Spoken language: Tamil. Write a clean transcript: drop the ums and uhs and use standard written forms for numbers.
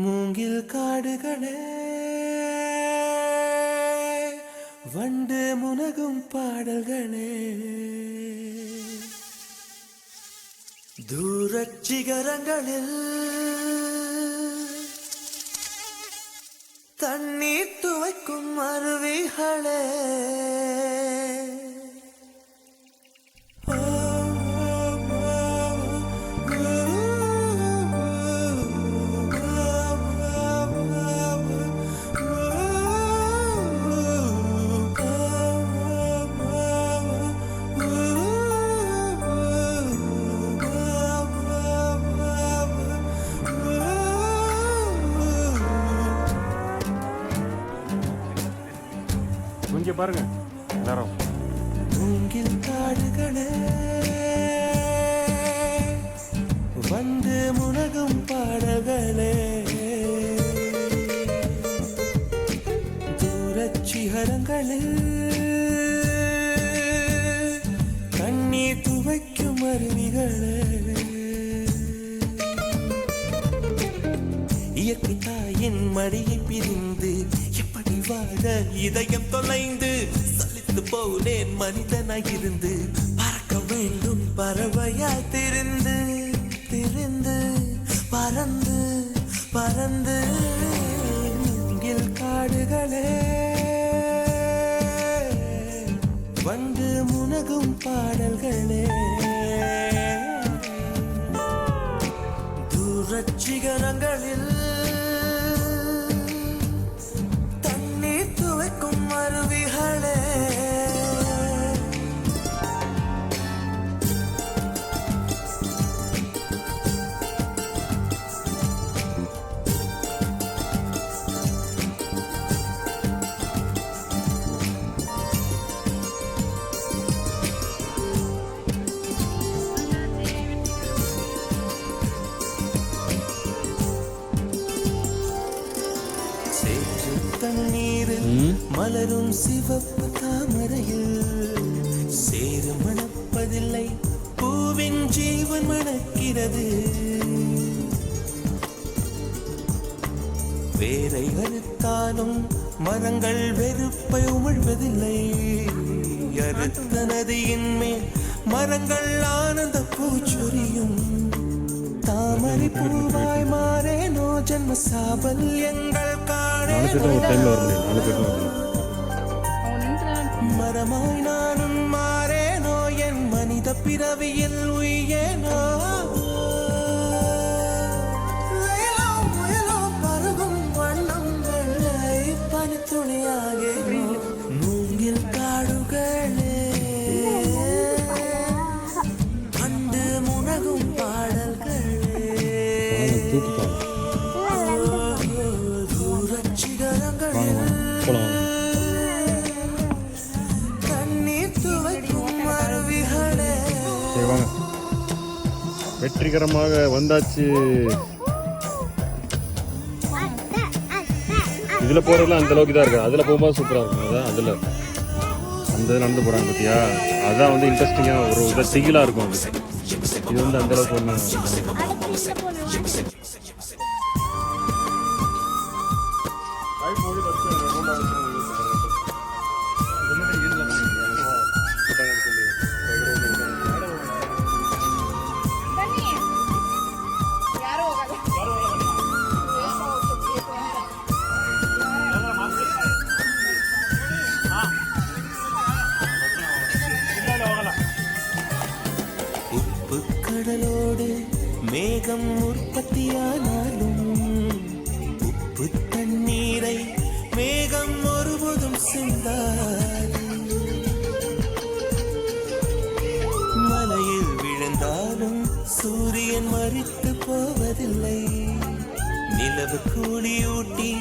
மூங்கில் காடுகளே வண்டு முனகும் பாடல்களே தூரச் சிகரங்களில் தண்ணீர் துவைக்கும் அருவிகளே இங்கே பாருங்க எல்லாரும் மூங்கில் காடுகளே வந்து முனகும் பாடல்களே தூரச் சிகரங்களில் கண்ணீர் துவைக்கும் அருவிகளே இயற்கை தாயின் மடியை பிரிந்து எப்படி வாழ இதயம் தொலைந்து சலித்து போனேன் மனிதனாயிருந்து பறக்க வேண்டும் பறவையாய் திரிந்து திரிந்து பறந்து பறந்து மூங்கில் காடுகளே வந்து முனகும் பாடல்களே தூரச் சிகரங்களில் தண்ணீர் துவைக்கும் அருவிகளே தண்ணீரில் மலரும் சிவப்பு தாமரையில் சேரு மணப்பதில்லை பூவின் ஜீவன் மணக்கிறது வேரை அறுத்தாலும் மரங்கள் வெறுப்பை உமிழ்வதில்லை அறுத்த நதியின் மேல் மரங்கள் ஆனந்த பூச்சொரியும் தாமரை பூவாய் மாறேனோ ஜன்ம சாபல்யங்கள் மரமாய் நானும் மாறேனோ என் மனித பிறவியில் உயேனோ பருகும் வண்ணங்களை பனித்துளியாகே மூங்கில் காடுகளே அண்டு முனகும் பாடல்களே தூரச் சிகரங்களில் தண்ணீர் துவைக்கும் அருவிகளே. வெற்றிகரமாக வந்தாச்சு. இதுல போறதுலாம் அந்த அளவுக்கு தான் இருக்கு. அதுல போகும்போது சூப்பரா இருக்கும். அதான் அதுல அந்த நடந்து போறாங்க பத்தியா, அதான் வந்து இன்ட்ரெஸ்டிங்கா ஒரு திகிலா இருக்கும். இது வந்து அந்த அளவுக்கு ஒண்ணு கடலோடு மேகம் உற்பத்தியானாலும் உப்பு தண்ணீரை மேகம் ஒருபோதும் சிந்தாது. மலையில் விழுந்தாலும் சூரியன் மறித்து போவதில்லை. நிலவு கூலியூட்டி